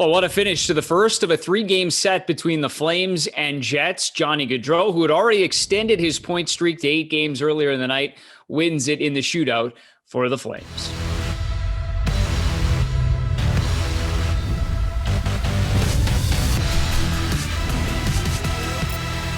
Well, what a finish to the first of a three-game set between the Flames and Jets. Johnny Gaudreau, who had already extended his point streak to 8 games earlier in the night, wins it in the shootout for the Flames.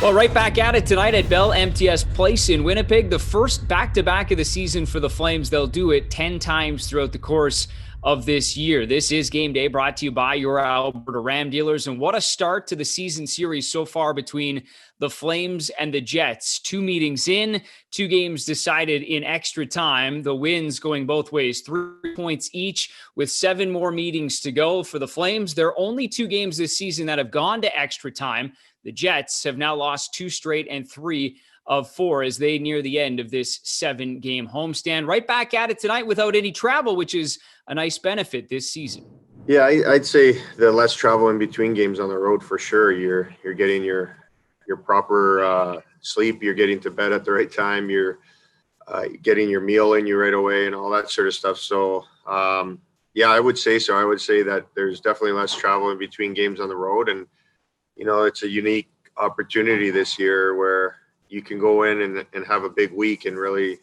Well, right back at it tonight at Bell MTS Place in Winnipeg. The first back-to-back of the season for the Flames. They'll do it 10 times throughout the course of this year. This is Game Day, brought to you by your Alberta Ram dealers. And what a start to the season series so far between the Flames and the Jets. 2 meetings in, 2 games decided in extra time. The wins going both ways, 3 points each with 7 more meetings to go for the Flames. There are only 2 games this season that have gone to extra time. The Jets have now lost 2 straight and 3 of 4 as they near the end of this 7-game homestand. Right back at it tonight without any travel, which is a nice benefit this season. Yeah, I'd say the less travel in between games on the road for sure. You're getting your proper sleep. You're getting to bed at the right time. You're getting your meal in you right away and all that sort of stuff. So, yeah, I would say so. I would say that there's definitely less travel in between games on the road. And, you know, it's a unique opportunity this year where you can go in and have a big week and really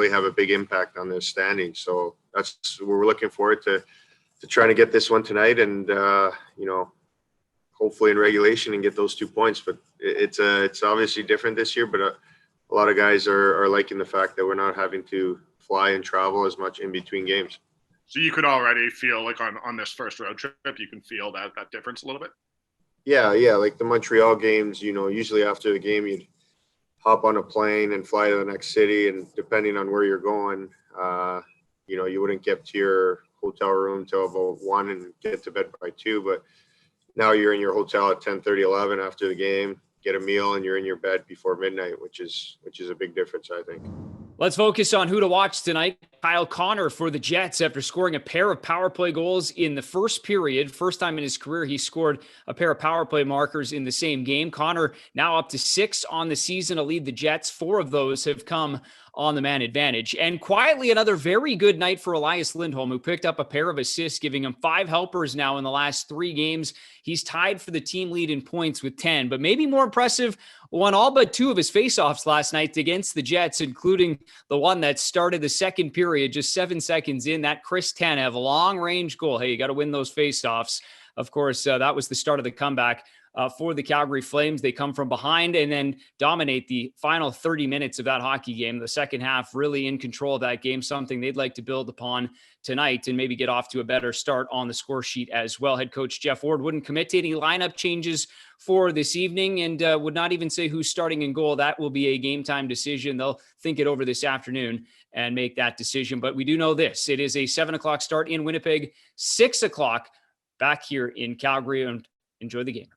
have a big impact on the standings. So that's we're looking forward to trying to get this one tonight and, you know, hopefully in regulation and get those 2 points. But it's obviously different this year, but a lot of guys are liking the fact that we're not having to fly and travel as much in between games. So you could already feel like on this first road trip, you can feel that difference a little bit? Yeah, like the Montreal games, you know, usually after the game, you'd hop on a plane and fly to the next city. And depending on where you're going, you know, you wouldn't get to your hotel room till about 1 and get to bed by 2. But now you're in your hotel at 10:30, 11 after the game, get a meal, and you're in your bed before midnight, which is a big difference, I think. Let's focus on who to watch tonight. Kyle Connor for the Jets after scoring a pair of power play goals in the first period. First time in his career he scored a pair of power play markers in the same game. Connor now up to 6 on the season to lead the Jets. 4 of those have come on the man advantage. And quietly, another very good night for Elias Lindholm, who picked up a pair of assists, giving him 5 helpers now in the last 3 games. He's tied for the team lead in points with 10, but maybe more impressive, won all but 2 of his faceoffs last night against the Jets, including the one that started the second period, just 7 seconds in. That Chris Tanev long-range goal. Hey, you got to win those faceoffs. Of course, that was the start of the comeback for the Calgary Flames. They come from behind and then dominate the final 30 minutes of that hockey game. The second half really in control of that game, something they'd like to build upon tonight and maybe get off to a better start on the score sheet as well. Head coach Jeff Ward wouldn't commit to any lineup changes for this evening and would not even say who's starting in goal. That will be a game time decision. They'll think it over this afternoon and make that decision. But we do know this. It is a 7 o'clock start in Winnipeg, 6 o'clock back here in Calgary, and enjoy the game.